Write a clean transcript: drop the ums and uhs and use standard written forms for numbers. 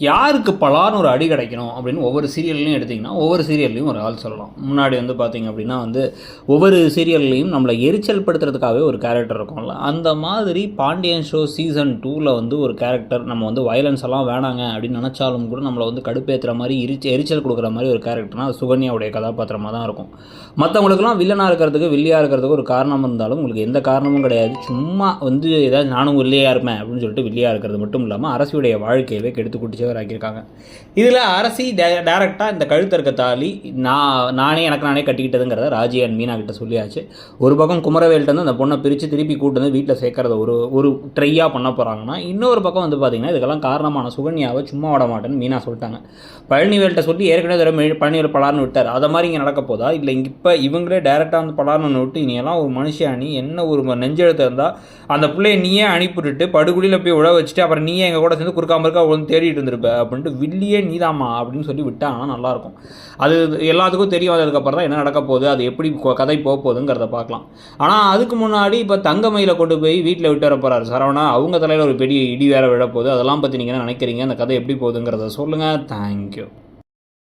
யாருக்கு பலான்னு ஒரு அடி கிடைக்கணும் அப்படின்னு ஒவ்வொரு சீரியல்லையும் எடுத்திங்கன்னா ஒவ்வொரு சீரியல்லையும் ஒரு ஆள் சொல்லலாம். முன்னாடி வந்து பார்த்திங்க அப்படின்னா ஒவ்வொரு சீரியல்லையும் நம்மளை எரிச்சல் படுத்துறதுக்காகவே ஒரு கேரக்டர் இருக்கும்ல, அந்த மாதிரி பாண்டியன் ஷோ சீசன் 2ல் ஒரு கேரக்டர் நம்ம வயலன்ஸ் எல்லாம் வேணாங்க அப்படின்னு நினச்சாலும் கூட நம்மளை கடுப்பேற்றுற மாதிரி எரிச்சல் கொடுக்குற மாதிரி ஒரு கேரக்டர்னால் அது சுகன்யாவுடைய கதாபாத்திரமாக தான் இருக்கும். மற்றவங்களுக்குலாம் வில்லனாக இருக்கிறதுக்கு வில்லியாக இருக்கிறதுக்கு ஒரு காரணம் இருந்தாலும் உங்களுக்கு எந்த காரணமும் கிடையாது. சும்மா ஏதாவது நானும் வில்லியாக இருப்பேன் அப்படின்னு சொல்லிட்டு வில்லியாக இருக்கிறது மட்டும் இல்லாமல் அரசியுடைய வாழ்க்கையவே கெடுத்து குடிச்சு ஆக்கியிருக்காங்க. இதில் அரசி டேரெக்டாக இந்த கழுத்தறுக்க தாலி நானே கட்டிக்கிட்டதுங்கிறத ராஜி அண்ட் மீனா கிட்ட சொல்லியாச்சு. ஒரு பக்கம் குமரவேல்கிட்ட அந்த பொண்ணை பிரித்து திருப்பி கூட்டு வந்து வீட்டில் சேர்க்கறத ஒரு ட்ரையாக பண்ண போகிறாங்கன்னா, இன்னொரு பக்கம் பார்த்திங்கன்னா இதுக்கெல்லாம் காரணமான சுகன்யாவை சும்மா விட மாட்டேன்னு மீனா சொல்லிட்டாங்க. பழனிவேல்கிட்ட சொல்லி ஏற்கனவே பழனிவேல் பலார்னு விட்டார். அதை மாதிரி இங்கே நடக்க போதா இல்லை இப்போ இவங்களே டேரெக்டாக பலார்னு விட்டு இனியெல்லாம் ஒரு மனுஷாணி என்ன ஒரு நெஞ்செழுத்து இருந்தால் அந்த பிள்ளையை நீயே அனுப்பிவிட்டுட்டு படுகுடியில் போய் உழ வச்சுட்டு அப்புறம் நீயே எங்கள் கூட சேர்ந்து குறுக்காம இருக்கா ஒன்று தேடிட்டு இருந்திருப்ப அப்படின்ட்டு வில்லியே நீதாமா அப்படின்னு சொல்லி விட்டாங்கன்னா நல்லாயிருக்கும். அது எல்லாத்துக்கும் தெரிய வந்ததுக்கப்புறம் தான் என்ன நடக்க போகுது, அது எப்படி கதை போக போகுதுங்கிறத பார்க்கலாம். ஆனால் அதுக்கு முன்னாடி இப்போ தங்கமயில கொண்டு போய் வீட்டில் விட்டு வர போகிறாரு சரவணா. அவங்க தலையில் ஒரு பெரிய இடி வேற விழ போகுது. அதெல்லாம் பற்றி நீங்கள் என்ன நினைக்கிறீங்க, அந்த கதை எப்படி போகுதுங்கிறத சொல்லுங்கள். தேங்க்யூ.